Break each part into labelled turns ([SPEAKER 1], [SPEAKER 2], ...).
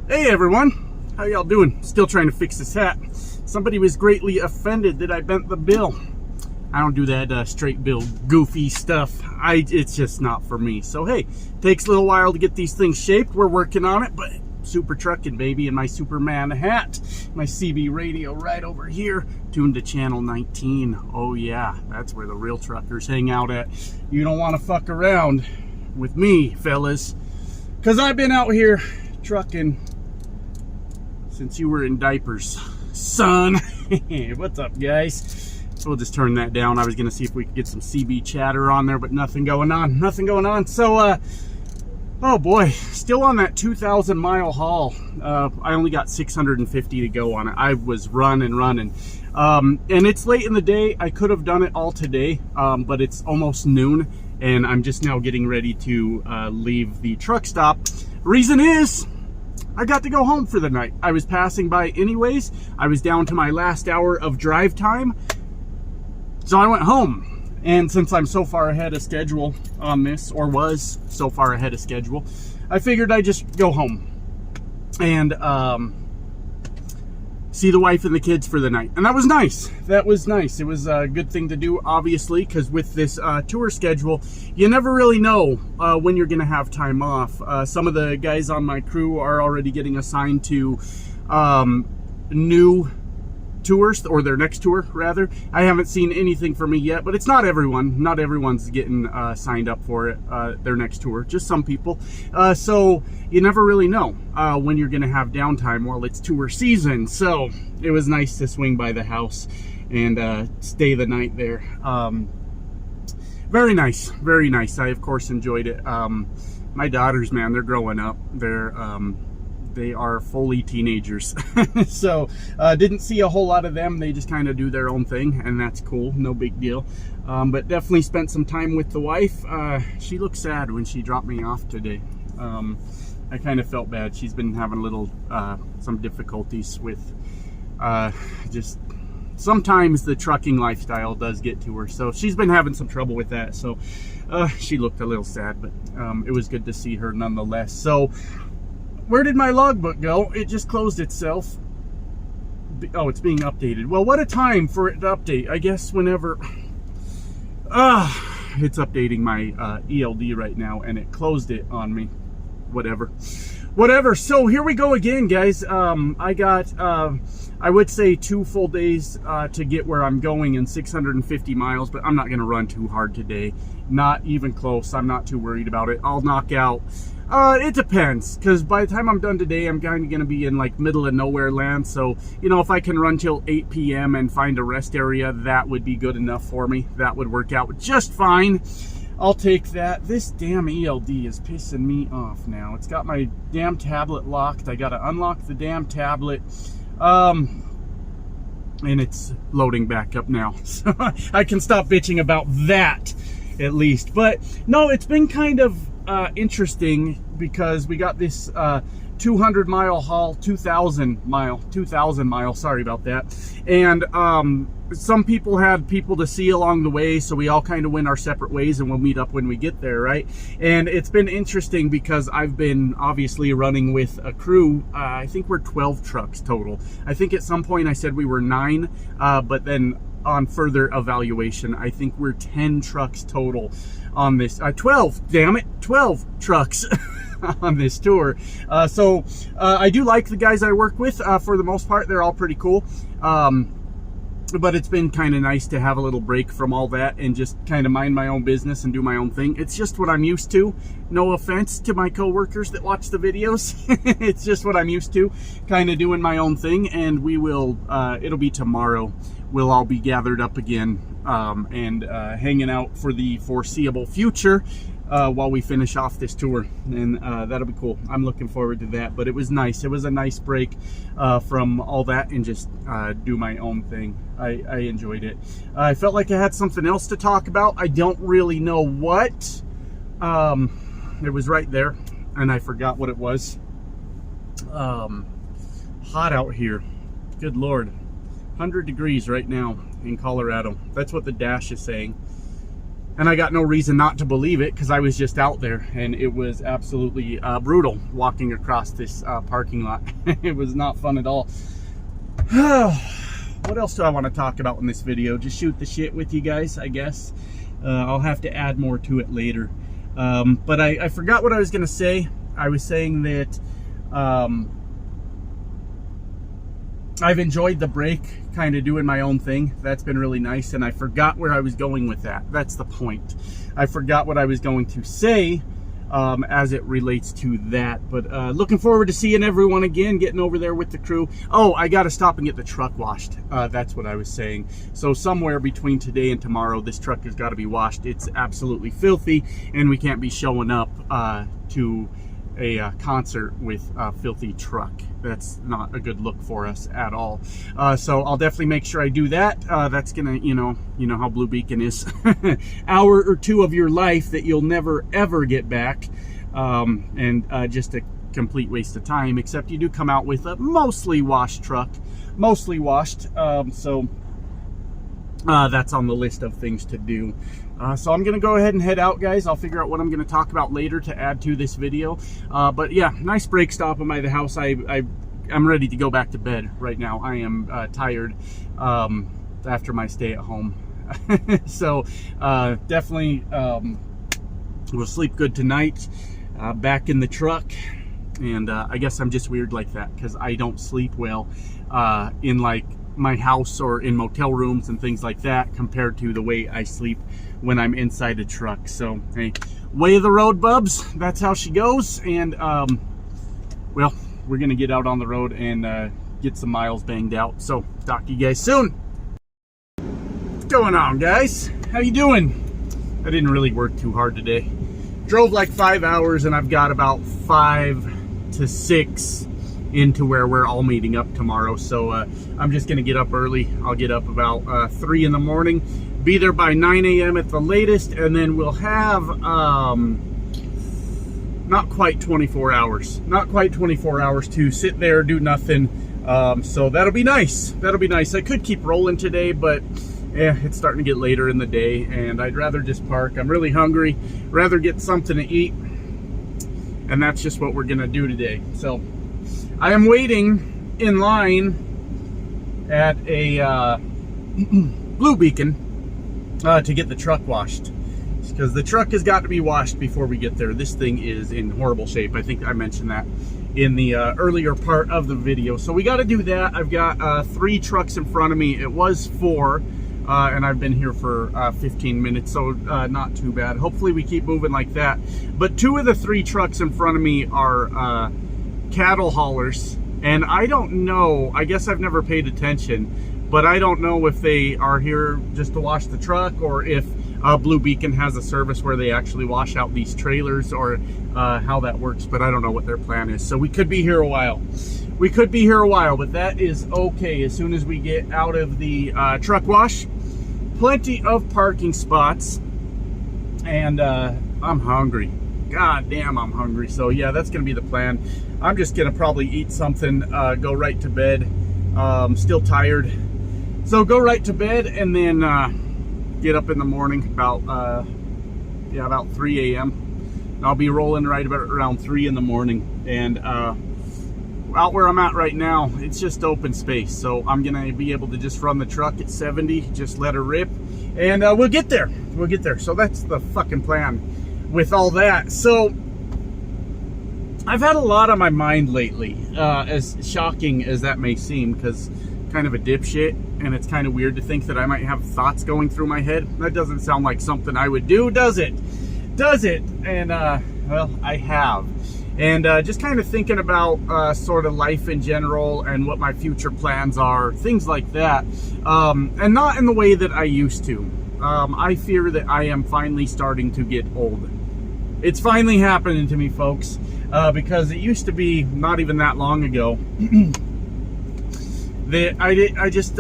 [SPEAKER 1] Hey everyone, how y'all doing? Still trying to fix this hat. Somebody was greatly offended that I bent the bill. I don't do that straight bill goofy stuff. It's just not for me. So hey, takes a little while to get these things shaped. We're working on it, but super trucking, baby, in my Superman hat. My CB radio right over here, tuned to channel 19. Oh yeah, that's where the real truckers hang out at. You don't want to fuck around with me, fellas, because I've been out here trucking since you were in diapers, son. What's up, guys? So we'll just turn that down. I was gonna see if we could get some CB chatter on there, but nothing going on. So oh boy, still on that 2,000 mile haul. I only got 650 to go on it. I was running, and it's late in the day. I could have done it all today, but it's almost noon, and I'm just now getting ready to leave the truck stop. Reason is, I got to go home for the night. I was passing by anyways. I was down to my last hour of drive time, so I went home. And since I'm so far ahead of schedule on this, or was so far ahead of schedule, I figured I'd just go home and see the wife and the kids for the night. And that was nice. That was nice. It was a good thing to do, obviously, because with this tour schedule, you never really know when you're going to have time off. Some of the guys on my crew are already getting assigned to new tours, or their next tour rather. I haven't seen anything for me yet, but it's not everyone. Not everyone's getting signed up for it, their next tour, just some people. So you never really know when you're gonna have downtime while it's tour season. So it was nice to swing by the house and stay the night there. Very nice, very nice. I of course enjoyed it. My daughters, man, they're growing up. They are fully teenagers. So didn't see a whole lot of them. They just kind of do their own thing, and that's cool, no big deal. But definitely spent some time with the wife. She looked sad when she dropped me off today. I kind of felt bad. She's been having a little some difficulties with just sometimes the trucking lifestyle does get to her, so she's been having some trouble with that. So she looked a little sad, but it was good to see her nonetheless. So where did my logbook go? It just closed itself. Oh, it's being updated. Well, what a time for it to update. I guess whenever... it's updating my ELD right now, and it closed it on me. Whatever. So here we go again, guys. I got, I would say 2 full days to get where I'm going in 650 miles, but I'm not going to run too hard today. Not even close. I'm not too worried about it. I'll knock out... it depends, because by the time I'm done today, I'm kind of going to be in like middle of nowhere land. So, you know, if I can run till 8 p.m. and find a rest area, that would be good enough for me. That would work out just fine. I'll take that. This damn ELD is pissing me off now. It's got my damn tablet locked. I got to unlock the damn tablet. And it's loading back up now. So I can stop bitching about that at least. But no, it's been kind of interesting, because we got this 200 mile haul, 2,000 mile, sorry about that. And some people had people to see along the way, so we all kind of went our separate ways, and we'll meet up when we get there, right? And it's been interesting because I've been obviously running with a crew. I think we're 12 trucks total. I think at some point I said we were 9, but then on further evaluation, I think we're 10 trucks total on this. 12, damn it, 12 trucks on this tour. So I do like the guys I work with. For the most part, they're all pretty cool. But it's been kind of nice to have a little break from all that and just kind of mind my own business and do my own thing. It's just what I'm used to. No offense to my coworkers that watch the videos. It's just what I'm used to, kind of doing my own thing. And we will, it'll be tomorrow. We'll all be gathered up again and hanging out for the foreseeable future while we finish off this tour, and that'll be cool. I'm looking forward to that. But it was nice. It was a nice break from all that and just do my own thing. I enjoyed it. I felt like I had something else to talk about. I don't really know what. It was right there, and I forgot what it was. Hot out here. Good Lord. 100 degrees right now in Colorado. That's what the dash is saying. And I got no reason not to believe it because I was just out there, and it was absolutely brutal walking across this parking lot. It was not fun at all. What else do I want to talk about in this video? Just shoot the shit with you guys, I guess. I'll have to add more to it later. But I forgot what I was going to say. I was saying that I've enjoyed the break, kind of doing my own thing. That's been really nice, and I forgot where I was going with that. That's the point. I forgot what I was going to say as it relates to that. But looking forward to seeing everyone again, getting over there with the crew. Oh, I got to stop and get the truck washed. That's what I was saying. So somewhere between today and tomorrow, this truck has got to be washed. It's absolutely filthy, and we can't be showing up to a concert with a filthy truck. That's not a good look for us at all. So I'll definitely make sure I do that. That's gonna, you know how Blue Beacon is. Hour or two of your life that you'll never ever get back, and just a complete waste of time. Except you do come out with a mostly washed truck, mostly washed. So that's on the list of things to do. So I'm going to go ahead and head out, guys. I'll figure out what I'm going to talk about later to add to this video. But yeah, nice break stop by the house. I'm ready to go back to bed right now. I am tired after my stay at home. So definitely we'll sleep good tonight. Back in the truck. And I guess I'm just weird like that because I don't sleep well in like my house or in motel rooms and things like that compared to the way I sleep when I'm inside a truck. So hey, way of the road, bubs. That's how she goes. And well, we're gonna get out on the road and get some miles banged out. So talk to you guys soon. What's going on, guys? How you doing? I didn't really work too hard today. Drove like 5 hours, and I've got about 5 to 6 into where we're all meeting up tomorrow. So I'm just gonna get up early. I'll get up about 3 in the morning, be there by 9 a.m. at the latest, and then we'll have not quite 24 hours to sit there, do nothing. So that'll be nice. That'll be nice. I could keep rolling today, but it's starting to get later in the day, and I'd rather just park. I'm really hungry, rather get something to eat, and that's just what we're gonna do today. So I am waiting in line at a Blue Beacon to get the truck washed, because the truck has got to be washed before we get there. This thing is in horrible shape. I think I mentioned that in the earlier part of the video. So we got to do that. I've got 3 trucks in front of me. It was 4, and I've been here for 15 minutes, so not too bad. Hopefully we keep moving like that. But 2 of the 3 trucks in front of me are cattle haulers, and I don't know, I guess I've never paid attention, but I don't know if they are here just to wash the truck, or if Blue Beacon has a service where they actually wash out these trailers, or how that works. But I don't know what their plan is. So we could be here a while. We could be here a while, but that is okay. As soon as we get out of the truck wash, plenty of parking spots, and I'm hungry. God damn, I'm hungry. So yeah, that's gonna be the plan. I'm just gonna probably eat something, go right to bed. Still tired, so go right to bed, and then get up in the morning about 3 a.m. I'll be rolling right about around 3 in the morning. And out where I'm at right now, it's just open space, so I'm gonna be able to just run the truck at 70, just let her rip, and we'll get there. So that's the fucking plan with all that. So I've had a lot on my mind lately, as shocking as that may seem, because kind of a dipshit, and it's kind of weird to think that I might have thoughts going through my head. That doesn't sound like something I would do, does it? And well, I have. And just kind of thinking about sort of life in general, and what my future plans are, things like that, and not in the way that I used to. I fear that I am finally starting to get old. It's finally happening to me, folks, because it used to be not even that long ago that I just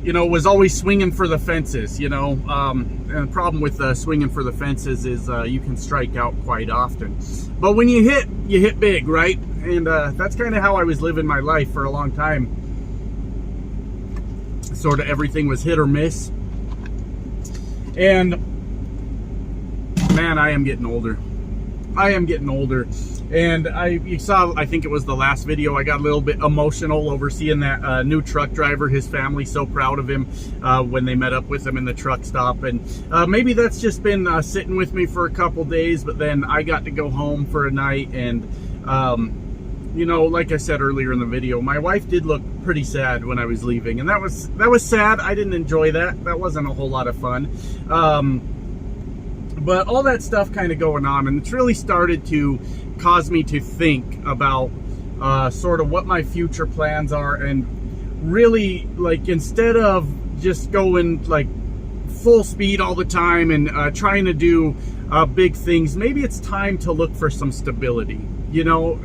[SPEAKER 1] was always swinging for the fences, and the problem with swinging for the fences is you can strike out quite often. But when you hit big, right? And that's kind of how I was living my life for a long time. Sort of everything was hit or miss. And man, I am getting older. I am getting older. And you saw, I think it was the last video, I got a little bit emotional over seeing that new truck driver, his family, so proud of him when they met up with him in the truck stop. And maybe that's just been sitting with me for a couple days, but then I got to go home for a night. And, you know, like I said earlier in the video, my wife did look pretty sad when I was leaving. And that was sad. I didn't enjoy that. That wasn't a whole lot of fun. But all that stuff kind of going on, and it's really started to cause me to think about sort of what my future plans are, and really, like, instead of just going like full speed all the time and trying to do big things, maybe it's time to look for some stability. You know,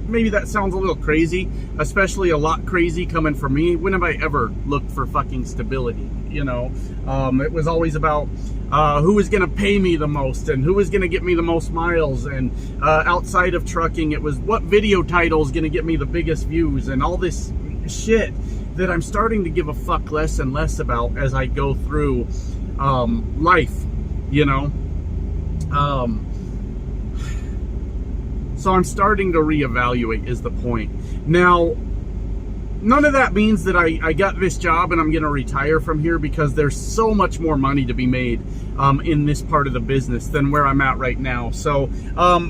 [SPEAKER 1] maybe that sounds a little crazy, especially a lot crazy coming from me. When have I ever looked for fucking stability? You know, it was always about who was going to pay me the most and who was going to get me the most miles. And outside of trucking, it was what video title is going to get me the biggest views and all this shit that I'm starting to give a fuck less and less about as I go through life, you know. So I'm starting to reevaluate is the point. Now, none of that means that I got this job and I'm going to retire from here, because there's so much more money to be made in this part of the business than where I'm at right now. So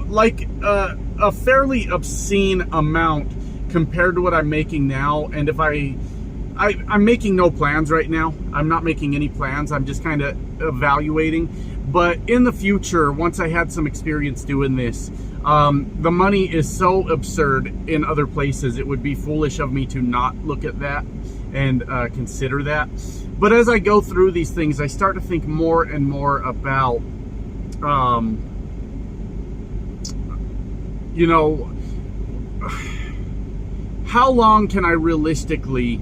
[SPEAKER 1] like a fairly obscene amount compared to what I'm making now. And if I'm making no plans right now. I'm not making any plans. I'm just kind of evaluating. But in the future, once I had some experience doing this, the money is so absurd in other places, it would be foolish of me to not look at that and consider that. But as I go through these things, I start to think more and more about, you know, how long can I realistically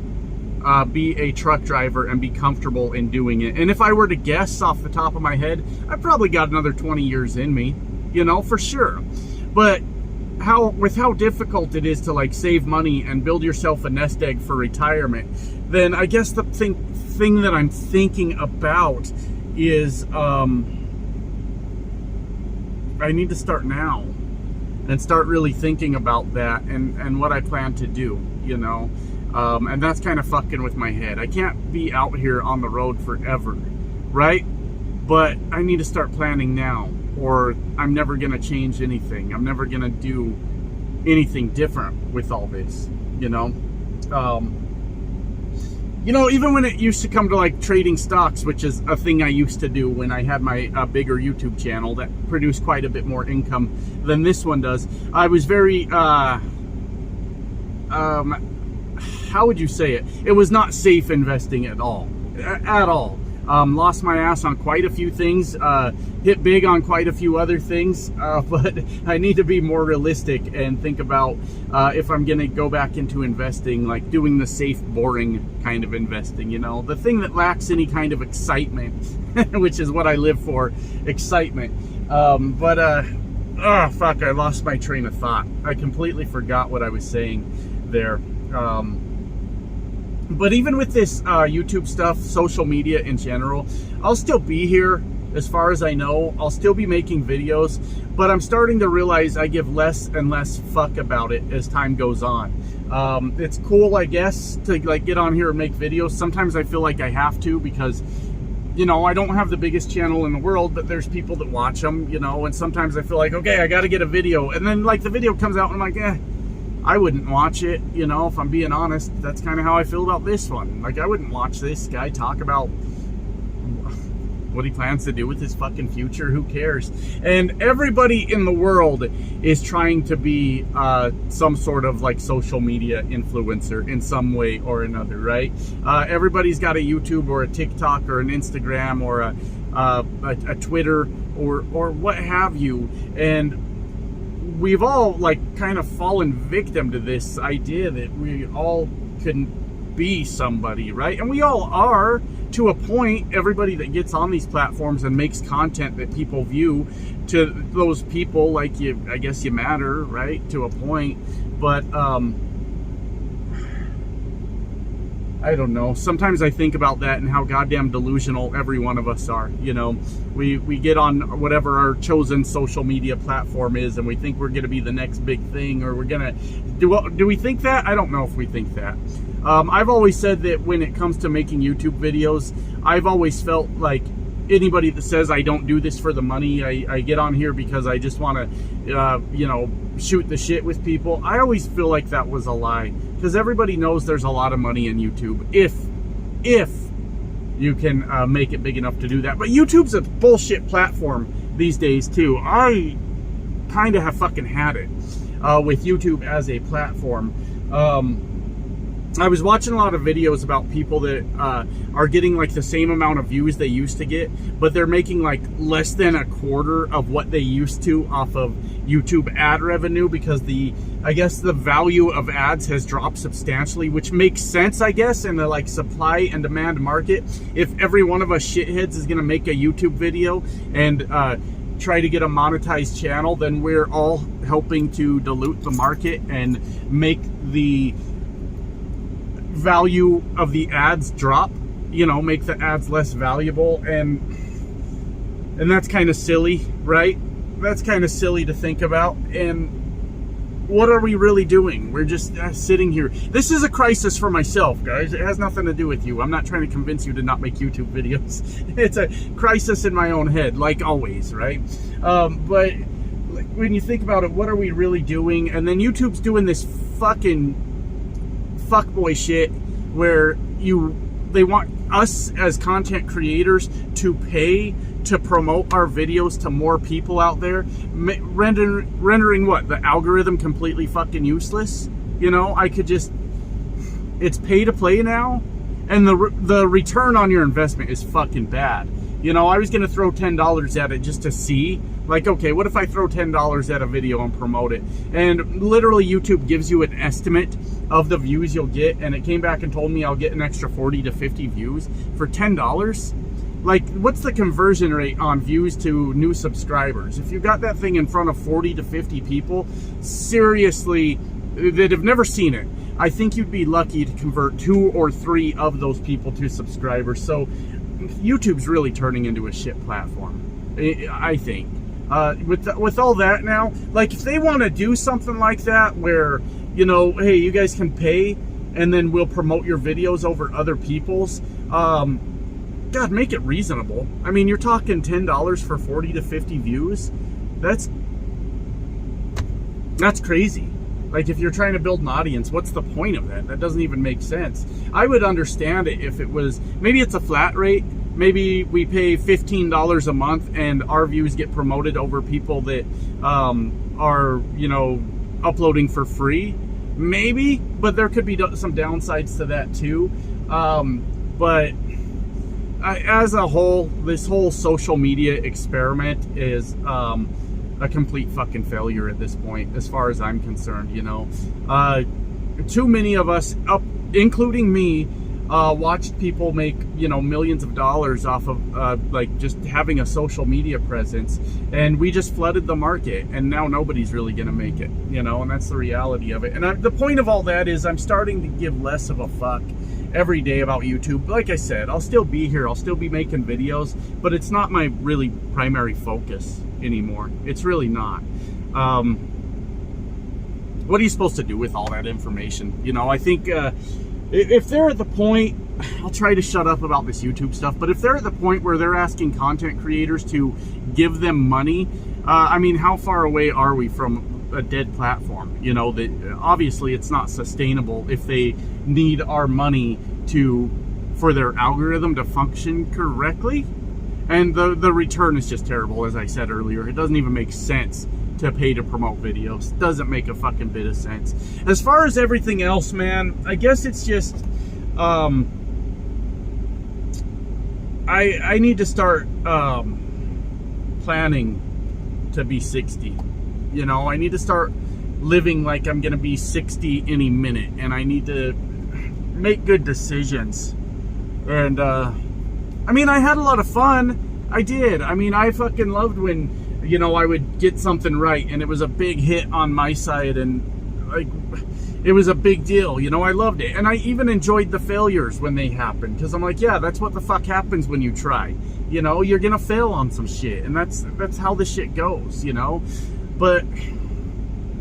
[SPEAKER 1] be a truck driver and be comfortable in doing it? And if I were to guess off the top of my head, I've probably got another 20 years in me, you know, for sure. But with how difficult it is to like save money and build yourself a nest egg for retirement, then I guess the thing that I'm thinking about is I need to start now and start really thinking about that and what I plan to do, you know. And that's kind of fucking with my head. I can't be out here on the road forever, right? But I need to start planning now, or I'm never going to change anything. I'm never going to do anything different with all this, you know? You know, even when it used to come to like trading stocks, which is a thing I used to do when I had my bigger YouTube channel that produced quite a bit more income than this one does, I was very, how would you say it? It was not safe investing at all. At all. Lost my ass on quite a few things, hit big on quite a few other things, but I need to be more realistic and think about if I'm going to go back into investing, like doing the safe, boring kind of investing, you know, the thing that lacks any kind of excitement, which is what I live for, excitement. Fuck, I lost my train of thought. I completely forgot what I was saying there. But even with this YouTube stuff, social media in general, I'll still be here as far as I know. I'll still be making videos, but I'm starting to realize I give less and less fuck about it as time goes on. It's cool, I guess, to like get on here and make videos. Sometimes I feel like I have to, because, you know, I don't have the biggest channel in the world, but there's people that watch them, you know, and sometimes I feel like, okay, I got to get a video. And then like the video comes out and I'm like, I wouldn't watch it, you know, if I'm being honest. That's kind of how I feel about this one. Like, I wouldn't watch this guy talk about what he plans to do with his fucking future. Who cares? And everybody in the world is trying to be some sort of like social media influencer in some way or another, right? Everybody's got a YouTube or a TikTok or an Instagram or a Twitter or what have you. And we've all like kind of fallen victim to this idea that we all can be somebody, right? And we all are, to a point. Everybody that gets on these platforms and makes content that people view, to those people, like, you, I guess you matter, right? To a point. But I I don't know. Sometimes I think about that and how goddamn delusional every one of us are. You know, we get on whatever our chosen social media platform is, and we think we're going to be the next big thing, or we're going to do we think that? I don't know if we think that. I've always said that when it comes to making YouTube videos, I've always felt like anybody that says I don't do this for the money, I get on here because I just want to, you know, shoot the shit with people. I always feel like that was a lie, because everybody knows there's a lot of money in YouTube if you can make it big enough to do that. But YouTube's a bullshit platform these days too. I kind of have fucking had it with YouTube as a platform. I was watching a lot of videos about people that are getting like the same amount of views they used to get, but they're making like less than a quarter of what they used to off of YouTube ad revenue, because I guess the value of ads has dropped substantially, which makes sense, I guess, in the like supply and demand market. If every one of us shitheads is gonna make a YouTube video and try to get a monetized channel, then we're all helping to dilute the market and make the value of the ads drop, you know, make the ads less valuable, and that's kind of silly, right? That's kind of silly to think about. And what are we really doing? We're just sitting here. This is a crisis for myself, guys. It has nothing to do with you. I'm not trying to convince you to not make YouTube videos. It's a crisis in my own head, like always, right? But when you think about it, what are we really doing? And then YouTube's doing this fucking fuckboy shit where they want us as content creators to pay to promote our videos to more people out there, rendering what, the algorithm completely fucking useless. You know, I could just, it's pay to play now, and the return on your investment is fucking bad. You know, I was gonna throw $10 at it just to see, like, okay, what if I throw $10 at a video and promote it? And literally YouTube gives you an estimate of the views you'll get, and it came back and told me I'll get an extra 40 to 50 views for $10. Like, what's the conversion rate on views to new subscribers? If you got that thing in front of 40 to 50 people, seriously, that have never seen it, I think you'd be lucky to convert 2 or 3 of those people to subscribers. So YouTube's really turning into a shit platform, I think. With all that now, like, if they want to do something like that where, you know, hey, you guys can pay and then we'll promote your videos over other people's, God, make it reasonable. I mean, you're talking $10 for 40 to 50 views. That's crazy. Like, if you're trying to build an audience, what's the point of that? That doesn't even make sense. I would understand it if it was, maybe it's a flat rate. Maybe we pay $15 a month and our views get promoted over people that are, you know, uploading for free. Maybe, but there could be some downsides to that too. But as a whole, this whole social media experiment is a complete fucking failure at this point, as far as I'm concerned. You know, too many of us, including me, watched people make, you know, millions of dollars off of like just having a social media presence, and we just flooded the market, and now nobody's really gonna make it, you know, and that's the reality of it. And the point of all that is I'm starting to give less of a fuck every day about YouTube. Like I said, I'll still be here, I'll still be making videos, but it's not my really primary focus anymore. It's really not. What are you supposed to do with all that information? You know, I think if they're at the point, I'll try to shut up about this YouTube stuff, but if they're at the point where they're asking content creators to give them money, I mean, how far away are we from a dead platform? You know, that obviously it's not sustainable if they need our money for their algorithm to function correctly. And the return is just terrible, as I said earlier. It doesn't even make sense to pay to promote videos. It doesn't make a fucking bit of sense. As far as everything else, man, I guess it's just I need to start planning to be 60. You know, I need to start living like I'm gonna be 60 any minute, and I need to make good decisions. And I mean, I had a lot of fun. I did. I mean, I fucking loved when, you know, I would get something right and it was a big hit on my side, and like, it was a big deal, you know. I loved it, and I even enjoyed the failures when they happened, because I'm like, yeah, that's what the fuck happens when you try. You know, you're gonna fail on some shit, and that's how the shit goes, you know. But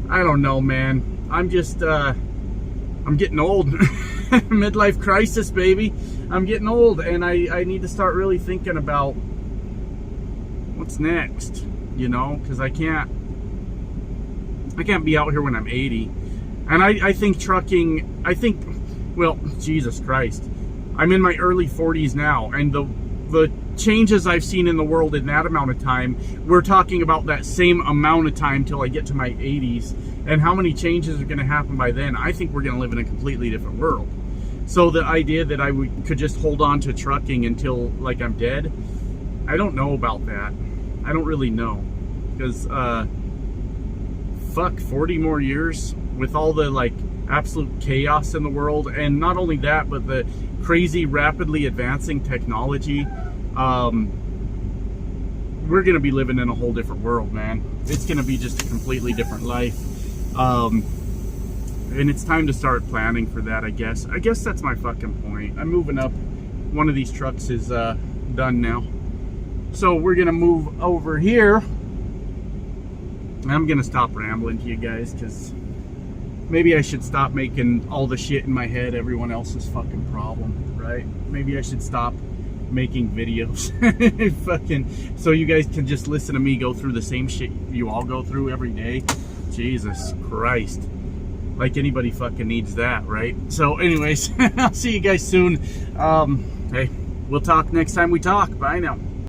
[SPEAKER 1] I don't know, man. I'm just I'm getting old. Midlife crisis, baby. I'm getting old, and I need to start really thinking about what's next, you know, because I can't be out here when I'm 80. And I think trucking, well, Jesus Christ, I'm in my early 40s now, and the changes I've seen in the world in that amount of time, we're talking about that same amount of time till I get to my 80s, and how many changes are going to happen by then. I think we're going to live in a completely different world. So the idea that I could just hold on to trucking until like I'm dead, I don't know about that. I don't really know, because fuck, 40 more years with all the like absolute chaos in the world, and not only that, but the crazy rapidly advancing technology. We're gonna be living in a whole different world, man. It's gonna be just a completely different life, and it's time to start planning for that. I guess that's my fucking point. I'm moving up. One of these trucks is done now, so we're gonna move over here. I'm gonna stop rambling to you guys, because maybe I should stop making all the shit in my head everyone else's fucking problem, right? Maybe I should stop making videos fucking so you guys can just listen to me go through the same shit you all go through every day. Jesus Christ, like anybody fucking needs that, right? So anyways, I'll see you guys soon. Hey, we'll talk next time we talk. Bye now.